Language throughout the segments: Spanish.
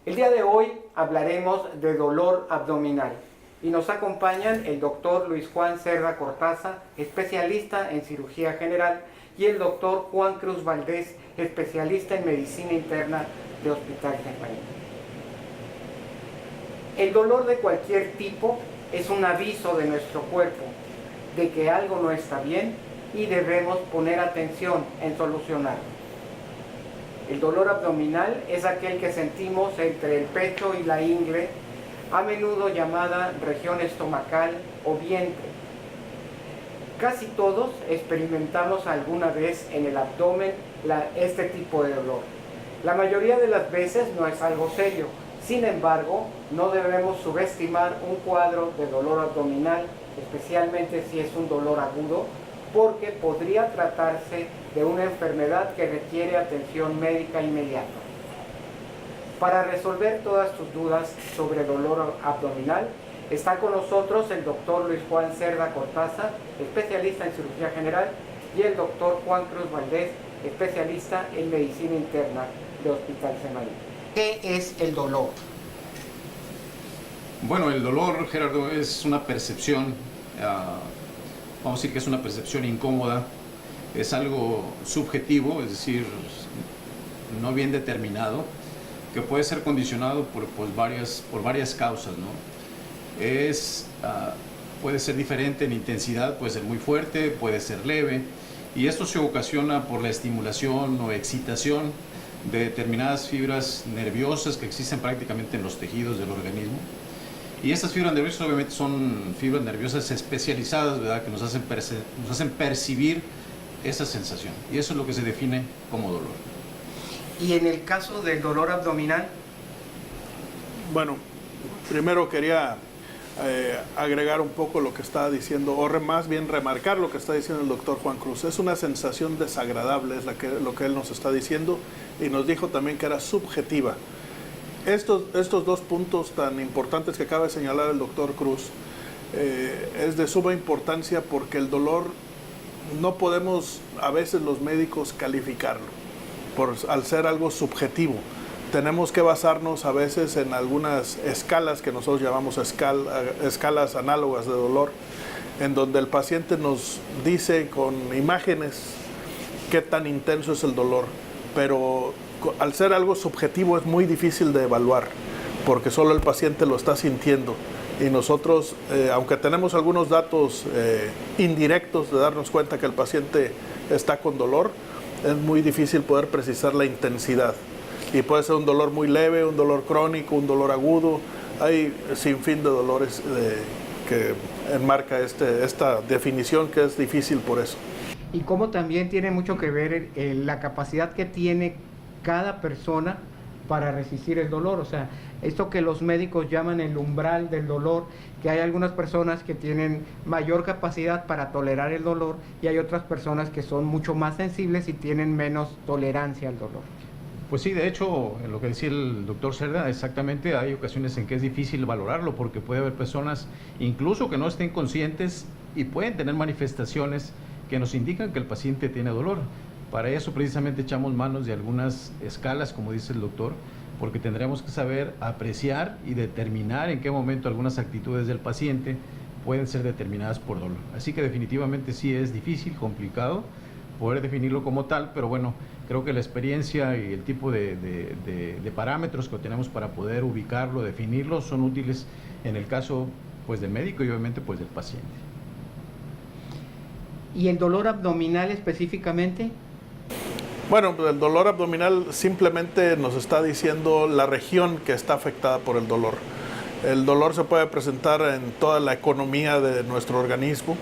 El día de hoy hablaremos de dolor abdominal y nos acompañan el doctor Luis Juan Cerda Cortaza, especialista en cirugía general, y el doctor Juan Cruz Valdés, especialista en medicina interna de Hospital Gemayel. El dolor de cualquier tipo es un aviso de nuestro cuerpo de que algo no está bien y debemos poner atención en solucionarlo. El dolor abdominal es aquel que sentimos entre el pecho y la ingle, a menudo llamada región estomacal o vientre. Casi todos experimentamos alguna vez en el abdomen este tipo de dolor. La mayoría de las veces no es algo serio. Sin embargo, no debemos subestimar un cuadro de dolor abdominal, especialmente si es un dolor agudo, porque podría tratarse de una enfermedad que requiere atención médica inmediata. Para resolver todas tus dudas sobre dolor abdominal, está con nosotros el doctor Luis Juan Cerda Cortaza, especialista en cirugía general, y el doctor Juan Cruz Valdés, especialista en medicina interna de Hospital Gemayel. ¿Qué es el dolor? Bueno, el dolor, Gerardo, es una percepción, vamos a decir que es una percepción incómoda, es algo subjetivo, es decir, no bien determinado, que puede ser condicionado por varias causas, ¿no? Puede ser diferente en intensidad, puede ser muy fuerte, puede ser leve, y esto se ocasiona por la estimulación o excitación de determinadas fibras nerviosas que existen prácticamente en los tejidos del organismo. Y estas fibras nerviosas obviamente son fibras nerviosas especializadas, ¿verdad?, que nos hacen percibir esa sensación. Y eso es lo que se define como dolor. ¿Y en el caso del dolor abdominal? Bueno, primero quería agregar un poco lo que está diciendo, o más bien remarcar lo que está diciendo el doctor Juan Cruz. Es una sensación desagradable, es lo que él nos está diciendo, y nos dijo también que era subjetiva. Estos dos puntos tan importantes que acaba de señalar el doctor Cruz es de suma importancia, porque el dolor no podemos a veces los médicos calificarlo al ser algo subjetivo. Tenemos que basarnos a veces en algunas escalas que nosotros llamamos escalas análogas de dolor, en donde el paciente nos dice con imágenes qué tan intenso es el dolor, pero al ser algo subjetivo es muy difícil de evaluar, porque solo el paciente lo está sintiendo, y nosotros, aunque tenemos algunos datos indirectos de darnos cuenta que el paciente está con dolor, es muy difícil poder precisar la intensidad. Y puede ser un dolor muy leve, un dolor crónico, un dolor agudo. Hay sinfín de dolores que enmarca esta definición, que es difícil por eso. Y cómo también tiene mucho que ver la capacidad que tiene cada persona para resistir el dolor. O sea, esto que los médicos llaman el umbral del dolor, que hay algunas personas que tienen mayor capacidad para tolerar el dolor y hay otras personas que son mucho más sensibles y tienen menos tolerancia al dolor. Pues sí, de hecho, en lo que decía el doctor Cerda, exactamente, hay ocasiones en que es difícil valorarlo, porque puede haber personas incluso que no estén conscientes y pueden tener manifestaciones que nos indican que el paciente tiene dolor. Para eso precisamente echamos manos de algunas escalas, como dice el doctor, porque tendremos que saber apreciar y determinar en qué momento algunas actitudes del paciente pueden ser determinadas por dolor. Así que definitivamente sí es difícil, complicado poder definirlo como tal, pero bueno, creo que la experiencia y el tipo de parámetros que tenemos para poder ubicarlo, definirlo, son útiles en el caso pues del médico y obviamente pues del paciente. ¿Y el dolor abdominal específicamente? Bueno, el dolor abdominal simplemente nos está diciendo la región que está afectada por el dolor. El dolor se puede presentar en toda la economía de nuestro organismo,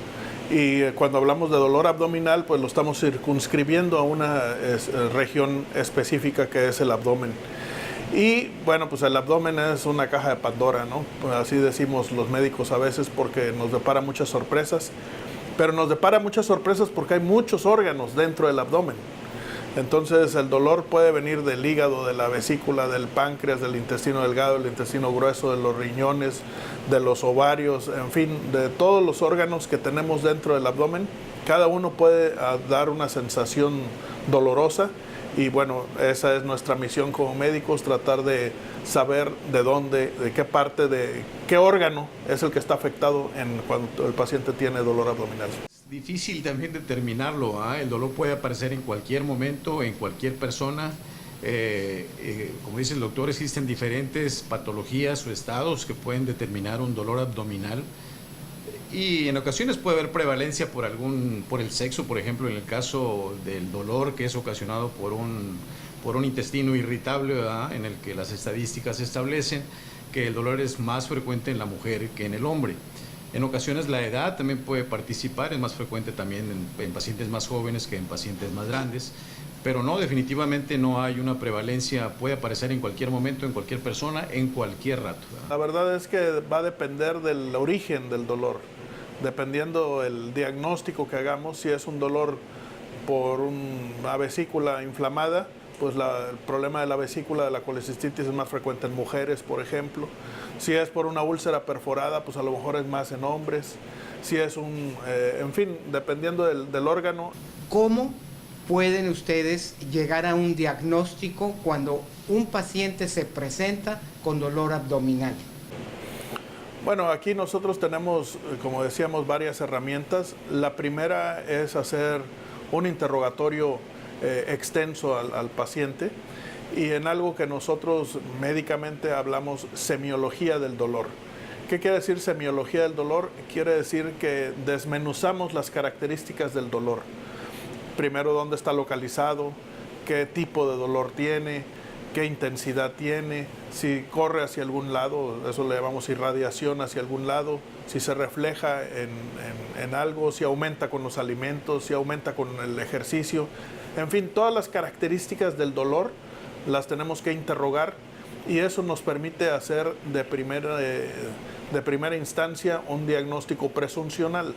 y cuando hablamos de dolor abdominal, pues lo estamos circunscribiendo a una región específica, que es el abdomen. Y bueno, pues el abdomen es una caja de Pandora, ¿no? Pues así decimos los médicos a veces, porque nos depara muchas sorpresas, pero nos depara muchas sorpresas porque hay muchos órganos dentro del abdomen. Entonces el dolor puede venir del hígado, de la vesícula, del páncreas, del intestino delgado, del intestino grueso, de los riñones, de los ovarios, en fin, de todos los órganos que tenemos dentro del abdomen. Cada uno puede dar una sensación dolorosa, Y bueno, esa es nuestra misión como médicos, tratar de saber de dónde, de qué parte, de qué órgano es el que está afectado cuando el paciente tiene dolor abdominal. Es difícil también determinarlo, ¿ah? El dolor puede aparecer en cualquier momento, en cualquier persona. Como dice el doctor, existen diferentes patologías o estados que pueden determinar un dolor abdominal. Y en ocasiones puede haber prevalencia por el sexo, por ejemplo, en el caso del dolor que es ocasionado por un intestino irritable, ¿verdad? En el que las estadísticas establecen que el dolor es más frecuente en la mujer que en el hombre. En ocasiones la edad también puede participar, es más frecuente también en pacientes más jóvenes que en pacientes más grandes, pero no, definitivamente no hay una prevalencia, puede aparecer en cualquier momento, en cualquier persona, en cualquier rato, ¿verdad? La verdad es que va a depender del origen del dolor. Dependiendo el diagnóstico que hagamos, si es un dolor por una vesícula inflamada, pues el problema de la vesícula, de la colecistitis, es más frecuente en mujeres, por ejemplo. Si es por una úlcera perforada, pues a lo mejor es más en hombres. Si es en fin, dependiendo del órgano. ¿Cómo pueden ustedes llegar a un diagnóstico cuando un paciente se presenta con dolor abdominal? Bueno, aquí nosotros tenemos, como decíamos, varias herramientas. La primera es hacer un interrogatorio extenso al paciente, y en algo que nosotros médicamente hablamos semiología del dolor. ¿Qué quiere decir semiología del dolor? Quiere decir que desmenuzamos las características del dolor. Primero, dónde está localizado, qué tipo de dolor tiene, qué intensidad tiene, si corre hacia algún lado, eso le llamamos irradiación hacia algún lado, si se refleja en algo, si aumenta con los alimentos, si aumenta con el ejercicio. En fin, todas las características del dolor las tenemos que interrogar, y eso nos permite hacer de primera instancia un diagnóstico presuncional.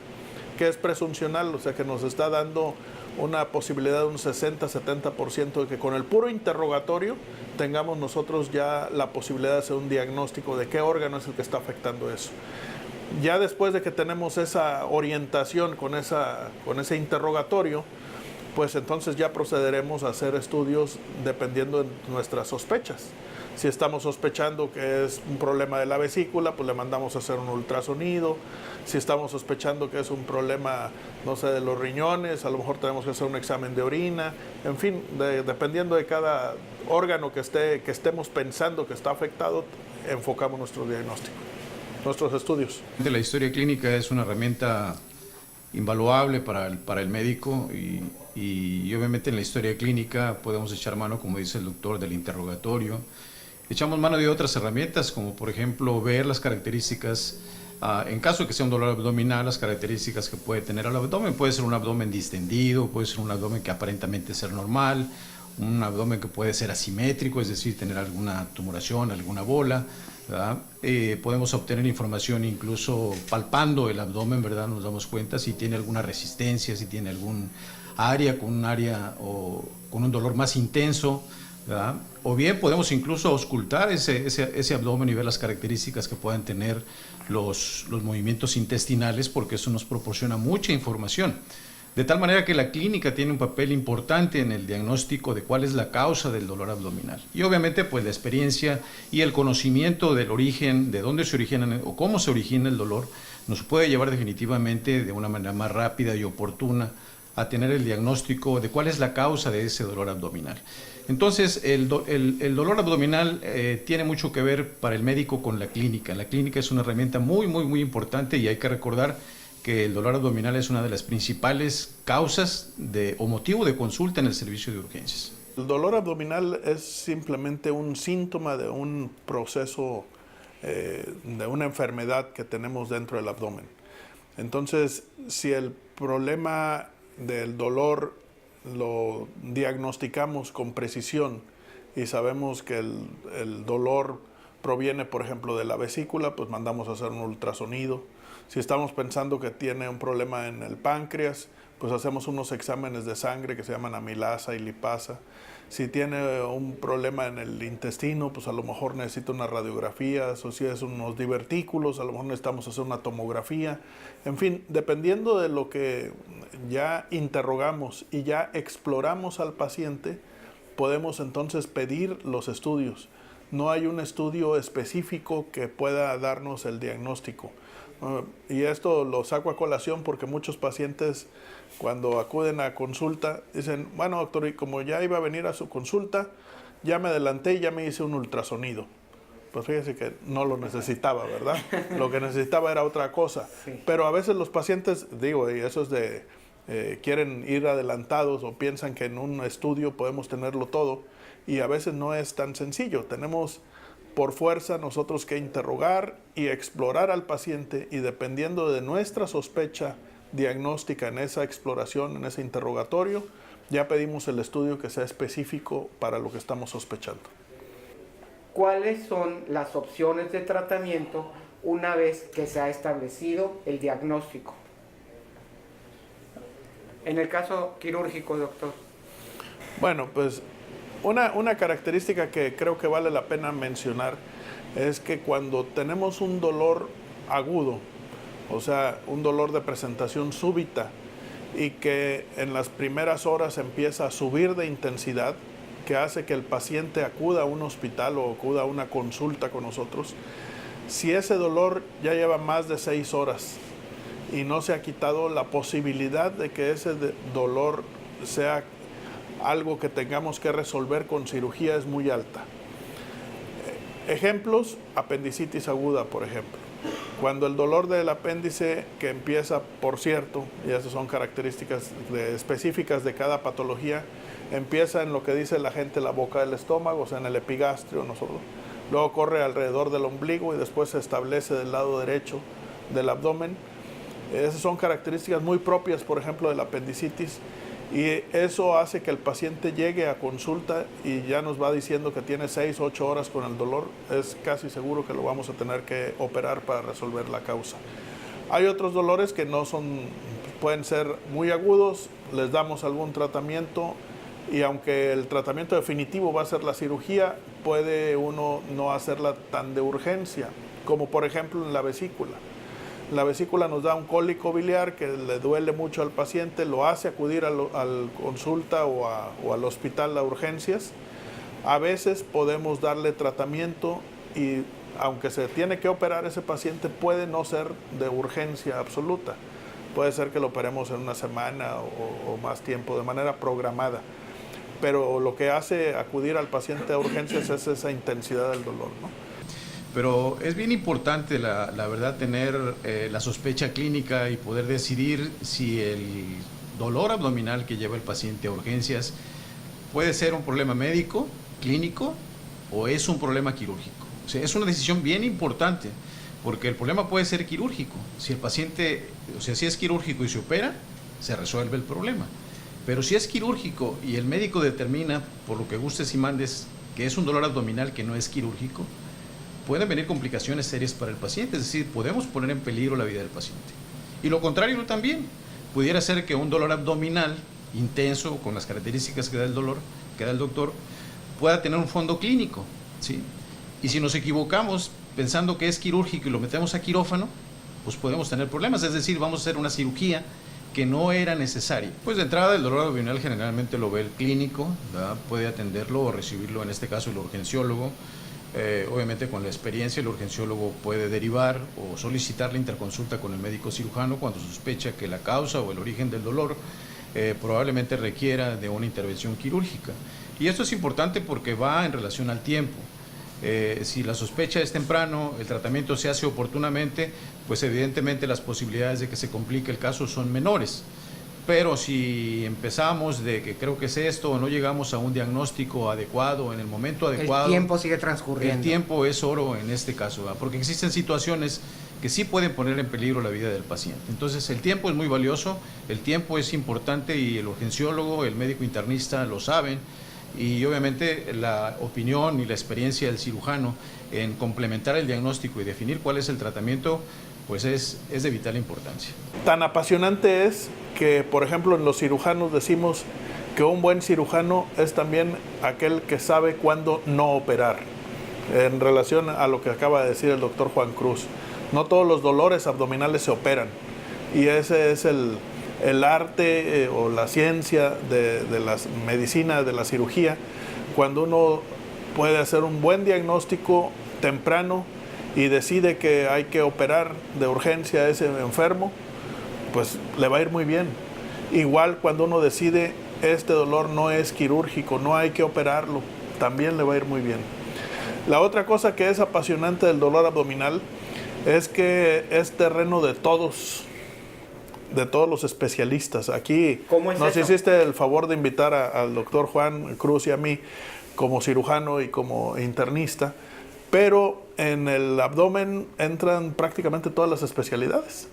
¿Qué es presuncional? O sea, que nos está dando una posibilidad de un 60-70% de que con el puro interrogatorio tengamos nosotros ya la posibilidad de hacer un diagnóstico de qué órgano es el que está afectando eso. Ya después de que tenemos esa orientación con ese interrogatorio, pues entonces ya procederemos a hacer estudios dependiendo de nuestras sospechas. Si estamos sospechando que es un problema de la vesícula, pues le mandamos a hacer un ultrasonido. Si estamos sospechando que es un problema, no sé, de los riñones, a lo mejor tenemos que hacer un examen de orina. En fin, dependiendo de cada órgano que estemos pensando que está afectado, enfocamos nuestro diagnóstico, nuestros estudios. La historia clínica es una herramienta invaluable para el médico, y obviamente en la historia clínica podemos echar mano, como dice el doctor, del interrogatorio. Echamos mano de otras herramientas, como por ejemplo ver las características, en caso de que sea un dolor abdominal, las características que puede tener el abdomen. Puede ser un abdomen distendido, puede ser un abdomen que aparentemente es normal, un abdomen que puede ser asimétrico, es decir, tener alguna tumoración, alguna bola, ¿verdad? Podemos obtener información incluso palpando el abdomen, ¿verdad? Nos damos cuenta si tiene alguna resistencia, si tiene algún área o con un dolor más intenso, ¿verdad? O bien podemos incluso auscultar ese abdomen y ver las características que puedan tener los movimientos intestinales, porque eso nos proporciona mucha información. De tal manera que la clínica tiene un papel importante en el diagnóstico de cuál es la causa del dolor abdominal. Y obviamente pues la experiencia y el conocimiento del origen, de dónde se origina o cómo se origina el dolor, nos puede llevar definitivamente de una manera más rápida y oportuna a tener el diagnóstico de cuál es la causa de ese dolor abdominal. Entonces, el dolor abdominal tiene mucho que ver para el médico con la clínica. La clínica es una herramienta muy, muy, muy importante, y hay que recordar que el dolor abdominal es una de las principales causas o motivo de consulta en el servicio de urgencias. El dolor abdominal es simplemente un síntoma de un proceso, de una enfermedad que tenemos dentro del abdomen. Entonces, si el problema del dolor lo diagnosticamos con precisión y sabemos que el dolor proviene, por ejemplo, de la vesícula, pues mandamos a hacer un ultrasonido. Si estamos pensando que tiene un problema en el páncreas, pues hacemos unos exámenes de sangre que se llaman amilasa y lipasa. Si tiene un problema en el intestino, pues a lo mejor necesita unas radiografías, o si es unos divertículos, a lo mejor necesitamos hacer una tomografía. En fin, dependiendo de lo que ya interrogamos y ya exploramos al paciente, podemos entonces pedir los estudios. No hay un estudio específico que pueda darnos el diagnóstico. Y esto lo saco a colación porque muchos pacientes cuando acuden a consulta dicen, bueno doctor, y como ya iba a venir a su consulta, ya me adelanté y ya me hice un ultrasonido. Pues fíjese que no lo necesitaba, ¿verdad? Lo que necesitaba era otra cosa. Sí. Pero a veces los pacientes, digo, y eso es de, quieren ir adelantados o piensan que en un estudio podemos tenerlo todo y a veces no es tan sencillo. Tenemos por fuerza nosotros que interrogar y explorar al paciente y dependiendo de nuestra sospecha diagnóstica en esa exploración, en ese interrogatorio, ya pedimos el estudio que sea específico para lo que estamos sospechando. ¿Cuáles son las opciones de tratamiento una vez que se ha establecido el diagnóstico? En el caso quirúrgico, doctor. Bueno, pues una característica que creo que vale la pena mencionar es que cuando tenemos un dolor agudo, o sea, un dolor de presentación súbita y que en las primeras horas empieza a subir de intensidad, que hace que el paciente acuda a un hospital o acuda a una consulta con nosotros, si ese dolor ya lleva más de 6 horas y no se ha quitado, la posibilidad de que ese dolor sea algo que tengamos que resolver con cirugía es muy alta. Ejemplos, apendicitis aguda, por ejemplo. Cuando el dolor del apéndice, que empieza, por cierto, y esas son características específicas de cada patología, empieza en lo que dice la gente la boca del estómago, o sea, en el epigastrio, nosotros. Luego corre alrededor del ombligo y después se establece del lado derecho del abdomen. Esas son características muy propias, por ejemplo, de la apendicitis. Y eso hace que el paciente llegue a consulta y ya nos va diciendo que tiene 6 o 8 horas con el dolor. Es casi seguro que lo vamos a tener que operar para resolver la causa. Hay otros dolores que no son, pueden ser muy agudos, les damos algún tratamiento y aunque el tratamiento definitivo va a ser la cirugía, puede uno no hacerla tan de urgencia, como por ejemplo en la vesícula. La vesícula nos da un cólico biliar que le duele mucho al paciente, lo hace acudir al consulta o al hospital a urgencias. A veces podemos darle tratamiento y aunque se tiene que operar ese paciente, puede no ser de urgencia absoluta. Puede ser que lo operemos en una semana o más tiempo, de manera programada. Pero lo que hace acudir al paciente a urgencias es esa intensidad del dolor, ¿no? Pero es bien importante, la verdad, tener la sospecha clínica y poder decidir si el dolor abdominal que lleva el paciente a urgencias puede ser un problema médico, clínico, o es un problema quirúrgico. O sea, es una decisión bien importante, porque el problema puede ser quirúrgico. Si el paciente, o sea, si es quirúrgico y se opera, se resuelve el problema. Pero si es quirúrgico y el médico determina, por lo que gustes y mandes, que es un dolor abdominal que no es quirúrgico, pueden venir complicaciones serias para el paciente, es decir, podemos poner en peligro la vida del paciente. Y lo contrario también, pudiera ser que un dolor abdominal intenso, con las características que da el dolor, que da el doctor, pueda tener un fondo clínico, ¿sí? Y si nos equivocamos pensando que es quirúrgico y lo metemos a quirófano, pues podemos tener problemas, es decir, vamos a hacer una cirugía que no era necesaria. Pues de entrada el dolor abdominal generalmente lo ve el clínico, ¿verdad? Puede atenderlo o recibirlo, en este caso el urgenciólogo. Obviamente con la experiencia el urgenciólogo puede derivar o solicitar la interconsulta con el médico cirujano cuando sospecha que la causa o el origen del dolor probablemente requiera de una intervención quirúrgica. Y esto es importante porque va en relación al tiempo. Si la sospecha es temprano, el tratamiento se hace oportunamente, pues evidentemente las posibilidades de que se complique el caso son menores. Pero si empezamos de que creo que es esto o no llegamos a un diagnóstico adecuado en el momento adecuado, el tiempo sigue transcurriendo. El tiempo es oro en este caso, ¿verdad? Porque existen situaciones que sí pueden poner en peligro la vida del paciente. Entonces el tiempo es muy valioso, el tiempo es importante y el urgenciólogo, el médico internista lo saben. Y obviamente la opinión y la experiencia del cirujano en complementar el diagnóstico y definir cuál es el tratamiento, pues es de vital importancia. Tan apasionante es que, por ejemplo, en los cirujanos decimos que un buen cirujano es también aquel que sabe cuándo no operar. En relación a lo que acaba de decir el doctor Juan Cruz, no todos los dolores abdominales se operan y ese es el el arte o la ciencia de la medicina, de la cirugía, cuando uno puede hacer un buen diagnóstico temprano y decide que hay que operar de urgencia a ese enfermo, pues le va a ir muy bien. Igual cuando uno decide este dolor no es quirúrgico, no hay que operarlo, también le va a ir muy bien. La otra cosa que es apasionante del dolor abdominal es que es terreno de todos los especialistas. Aquí nos hiciste el favor de invitar al doctor Juan Cruz y a mí como cirujano y como internista, pero en el abdomen entran prácticamente todas las especialidades.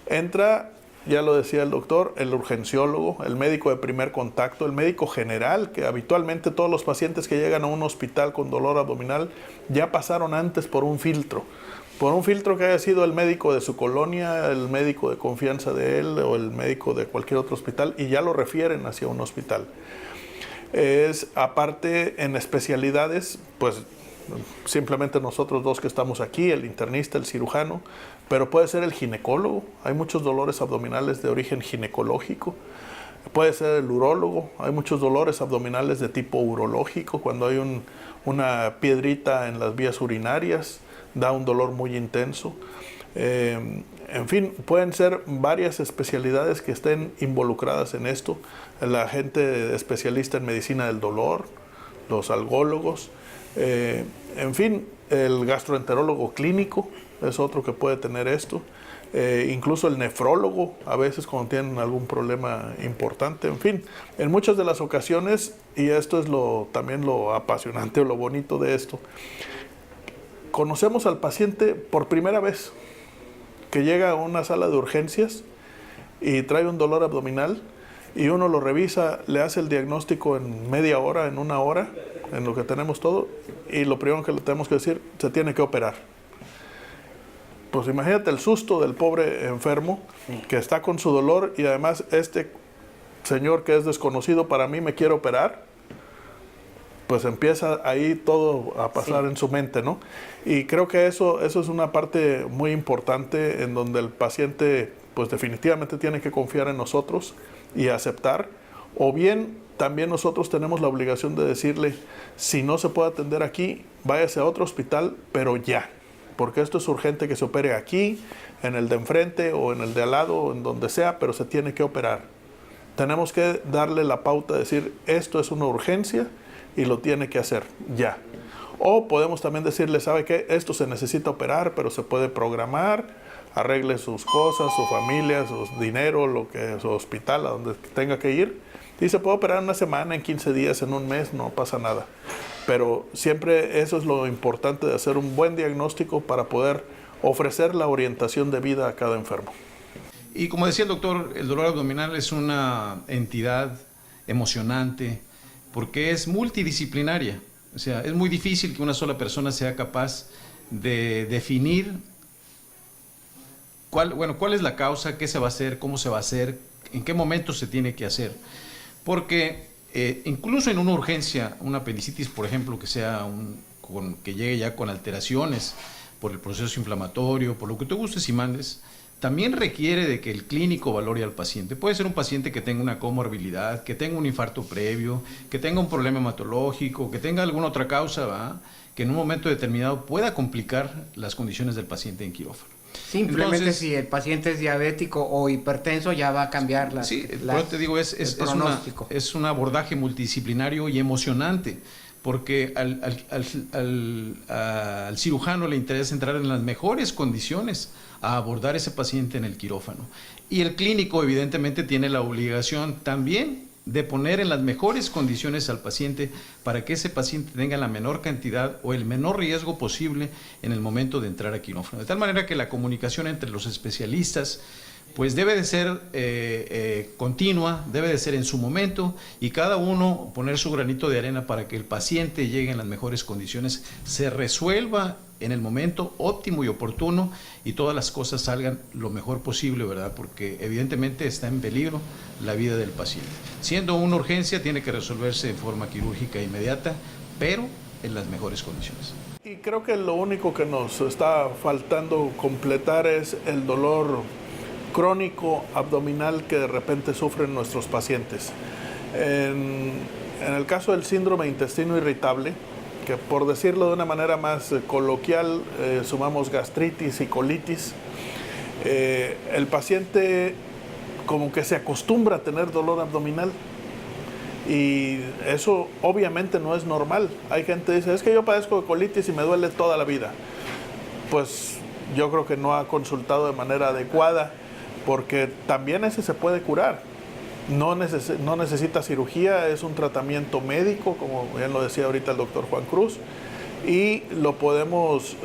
Entra, ya lo decía el doctor, el urgenciólogo, el médico de primer contacto, el médico general, que habitualmente todos los pacientes que llegan a un hospital con dolor abdominal ya pasaron antes por un filtro que haya sido el médico de su colonia, el médico de confianza de él o el médico de cualquier otro hospital, y ya lo refieren hacia un hospital. Es aparte en especialidades, pues simplemente nosotros dos que estamos aquí, el internista, el cirujano, pero puede ser el ginecólogo. Hay muchos dolores abdominales de origen ginecológico. Puede ser el urólogo. Hay muchos dolores abdominales de tipo urológico. Cuando hay una piedrita en las vías urinarias, da un dolor muy intenso. En fin, pueden ser varias especialidades que estén involucradas en esto. La gente especialista en medicina del dolor, los algólogos, en fin, el gastroenterólogo clínico es otro que puede tener esto. Incluso el nefrólogo, a veces cuando tienen algún problema importante. En fin, en muchas de las ocasiones, y esto es también lo apasionante o lo bonito de esto, conocemos al paciente por primera vez, que llega a una sala de urgencias y trae un dolor abdominal y uno lo revisa, le hace el diagnóstico en media hora, en una hora, en lo que tenemos todo, y lo primero que le tenemos que decir, se tiene que operar. Pues imagínate el susto del pobre enfermo que está con su dolor y además este señor que es desconocido para mí me quiere operar. Pues empieza ahí todo a pasar en su mente, ¿no? Y creo que eso es una parte muy importante en donde el paciente pues definitivamente tiene que confiar en nosotros y aceptar, o bien también nosotros tenemos la obligación de decirle, si no se puede atender aquí, váyase a otro hospital, pero ya, porque esto es urgente que se opere aquí, en el de enfrente o en el de al lado, o en donde sea, pero se tiene que operar. Tenemos que darle la pauta de decir, esto es una urgencia y lo tiene que hacer ya. O podemos también decirle, ¿sabe qué? Esto se necesita operar, pero se puede programar, arregle sus cosas, su familia, su dinero, su hospital, a donde tenga que ir. Y se puede operar en una semana, en 15 días, en un mes, no pasa nada. Pero siempre eso es lo importante de hacer un buen diagnóstico para poder ofrecer la orientación de vida a cada enfermo. Y como decía el doctor, el dolor abdominal es una entidad emocionante porque es multidisciplinaria. O sea, es muy difícil que una sola persona sea capaz de definir cuál es la causa, qué se va a hacer, cómo se va a hacer, en qué momento se tiene que hacer. Porque incluso en una urgencia, una apendicitis, por ejemplo, que llegue ya con alteraciones por el proceso inflamatorio, por lo que tú gustes y mandes, también requiere de que el clínico valore al paciente. Puede ser un paciente que tenga una comorbilidad, que tenga un infarto previo, que tenga un problema hematológico, que tenga alguna otra causa, ¿va?, que en un momento determinado pueda complicar las condiciones del paciente en quirófano. Simplemente Entonces, si el paciente es diabético o hipertenso ya va a cambiar te digo, es un abordaje multidisciplinario y emocionante, porque al cirujano le interesa entrar en las mejores condiciones a abordar ese paciente en el quirófano. Y el clínico evidentemente tiene la obligación también de poner en las mejores condiciones al paciente para que ese paciente tenga la menor cantidad o el menor riesgo posible en el momento de entrar a quirófano. De tal manera que la comunicación entre los especialistas pues debe de ser continua, debe de ser en su momento, y cada uno poner su granito de arena para que el paciente llegue en las mejores condiciones, se resuelva en el momento óptimo y oportuno y todas las cosas salgan lo mejor posible, ¿verdad? Porque evidentemente está en peligro la vida del paciente. Siendo una urgencia, tiene que resolverse de forma quirúrgica inmediata, pero en las mejores condiciones. Y creo que lo único que nos está faltando completar es el dolor crónico abdominal que de repente sufren nuestros pacientes. En el caso del síndrome de intestino irritable, que por decirlo de una manera más coloquial, sumamos gastritis y colitis, el paciente como que se acostumbra a tener dolor abdominal y eso obviamente no es normal. Hay gente que dice, es que yo padezco de colitis y me duele toda la vida. Pues yo creo que no ha consultado de manera adecuada, porque también ese se puede curar. No necesita cirugía, es un tratamiento médico, como bien lo decía ahorita el doctor Juan Cruz, y lo podemos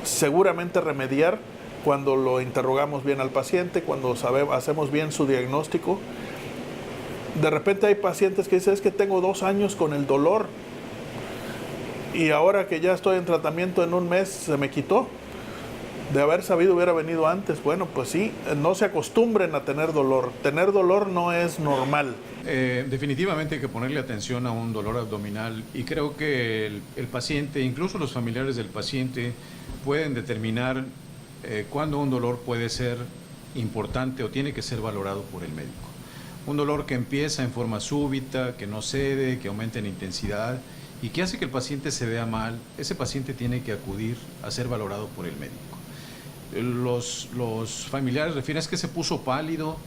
seguramente remediar cuando lo interrogamos bien al paciente, cuando hacemos bien su diagnóstico. De repente hay pacientes que dicen, es que tengo 2 años con el dolor y ahora que ya estoy en tratamiento en un mes se me quitó. De haber sabido hubiera venido antes. Bueno, pues sí, no se acostumbren a tener dolor. Tener dolor no es normal. Definitivamente hay que ponerle atención a un dolor abdominal y creo que el paciente, incluso los familiares del paciente, pueden determinar cuándo un dolor puede ser importante o tiene que ser valorado por el médico. Un dolor que empieza en forma súbita, que no cede, que aumenta en intensidad y que hace que el paciente se vea mal, ese paciente tiene que acudir a ser valorado por el médico. Los familiares refieren, es que se puso pálido,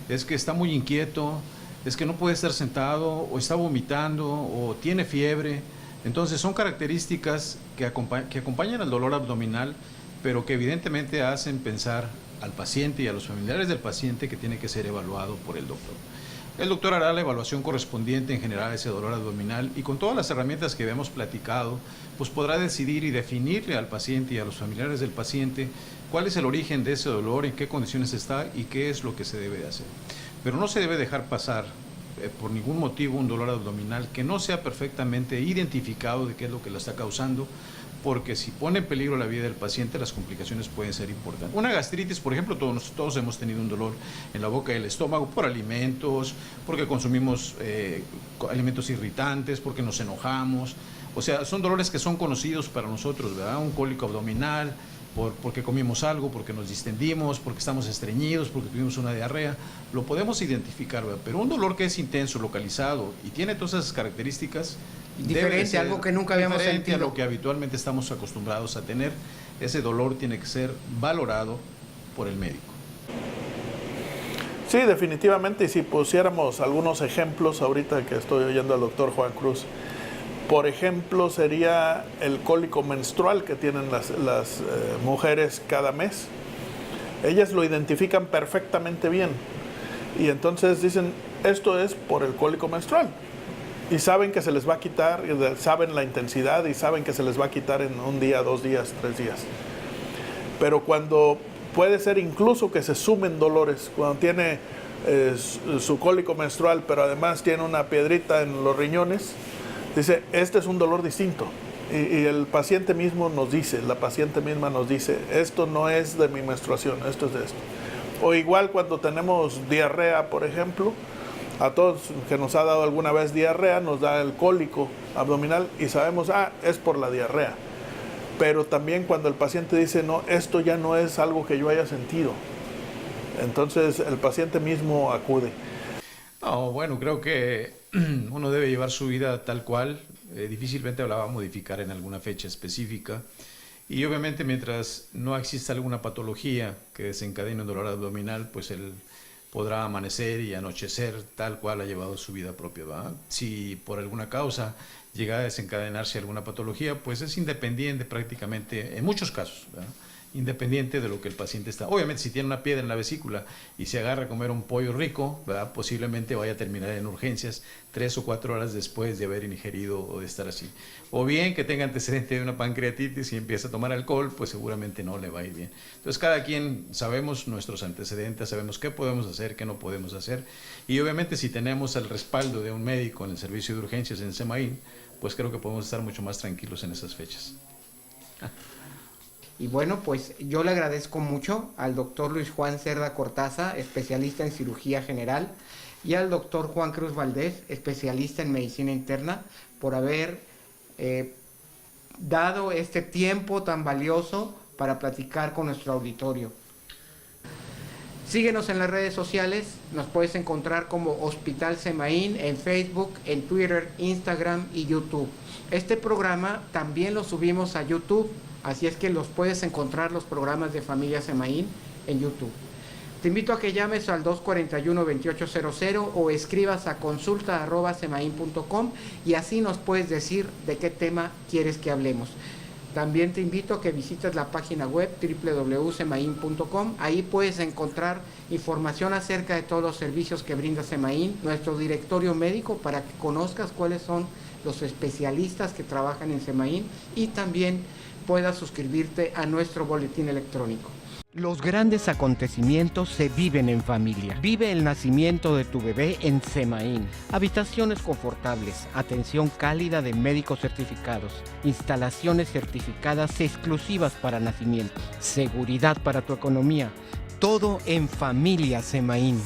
es que está muy inquieto, es que no puede estar sentado, o está vomitando, o tiene fiebre. Entonces son características que acompañan al dolor abdominal, pero que evidentemente hacen pensar al paciente y a los familiares del paciente que tiene que ser evaluado por el doctor. El doctor hará la evaluación correspondiente en general a ese dolor abdominal y con todas las herramientas que habíamos platicado, pues podrá decidir y definirle al paciente y a los familiares del paciente cuál es el origen de ese dolor, en qué condiciones está y qué es lo que se debe de hacer. Pero no se debe dejar pasar por ningún motivo un dolor abdominal que no sea perfectamente identificado de qué es lo que lo está causando, porque si pone en peligro la vida del paciente, las complicaciones pueden ser importantes. Una gastritis, por ejemplo, todos hemos tenido un dolor en la boca y el estómago por alimentos, porque consumimos alimentos irritantes, porque nos enojamos. O sea, son dolores que son conocidos para nosotros, ¿verdad? Un cólico abdominal, porque comimos algo, porque nos distendimos, porque estamos estreñidos, porque tuvimos una diarrea, lo podemos identificar, ¿verdad? Pero un dolor que es intenso, localizado y tiene todas esas características, diferente, algo que nunca habíamos sentido, a lo que habitualmente estamos acostumbrados a tener, ese dolor tiene que ser valorado por el médico. Sí, definitivamente, y si pusiéramos algunos ejemplos ahorita que estoy oyendo al doctor Juan Cruz, por ejemplo, sería el cólico menstrual que tienen las mujeres cada mes. Ellas lo identifican perfectamente bien y entonces dicen, esto es por el cólico menstrual. Y saben que se les va a quitar, saben la intensidad y saben que se les va a quitar en 1 día, 2 días, 3 días. Pero cuando puede ser incluso que se sumen dolores, cuando tiene su cólico menstrual, pero además tiene una piedrita en los riñones, dice, este es un dolor distinto. Y el paciente mismo nos dice, la paciente misma nos dice, esto no es de mi menstruación, esto es de esto. O igual cuando tenemos diarrea, por ejemplo, a todos que nos ha dado alguna vez diarrea, nos da el cólico abdominal y sabemos, es por la diarrea. Pero también cuando el paciente dice, no, esto ya no es algo que yo haya sentido, entonces el paciente mismo acude. No, bueno, creo que uno debe llevar su vida tal cual, difícilmente la va a modificar en alguna fecha específica. Y obviamente mientras no exista alguna patología que desencadene un dolor abdominal, pues él podrá amanecer y anochecer tal cual ha llevado su vida propia, ¿verdad? Si por alguna causa llega a desencadenarse alguna patología, pues es independiente prácticamente, en muchos casos, ¿verdad? Independiente de lo que el paciente está. Obviamente, si tiene una piedra en la vesícula y se agarra a comer un pollo rico, ¿verdad? Posiblemente vaya a terminar en urgencias 3 o 4 horas después de haber ingerido o de estar así. O bien que tenga antecedente de una pancreatitis y empieza a tomar alcohol, pues seguramente no le va a ir bien. Entonces, cada quien sabemos nuestros antecedentes, sabemos qué podemos hacer, qué no podemos hacer. Y obviamente, si tenemos el respaldo de un médico en el servicio de urgencias en SEMAIN, pues creo que podemos estar mucho más tranquilos en esas fechas. Y bueno, pues yo le agradezco mucho al doctor Luis Juan Cerda Cortaza, especialista en cirugía general, y al doctor Juan Cruz Valdés, especialista en medicina interna, por haber dado este tiempo tan valioso para platicar con nuestro auditorio. Síguenos en las redes sociales, nos puedes encontrar como Hospital Semaín en Facebook, en Twitter, Instagram y YouTube. Este programa también lo subimos a YouTube, así es que los puedes encontrar los programas de Familia Semaín en YouTube. Te invito a que llames al 241-2800 o escribas a consulta@semain.com y así nos puedes decir de qué tema quieres que hablemos. También te invito a que visites la página web www.semain.com. Ahí puedes encontrar información acerca de todos los servicios que brinda Semain, nuestro directorio médico para que conozcas cuáles son los especialistas que trabajan en Semain y también puedas suscribirte a nuestro boletín electrónico. Los grandes acontecimientos se viven en familia. Vive el nacimiento de tu bebé en Semaín. Habitaciones confortables, atención cálida de médicos certificados, instalaciones certificadas exclusivas para nacimiento, seguridad para tu economía. Todo en Familia Semaín.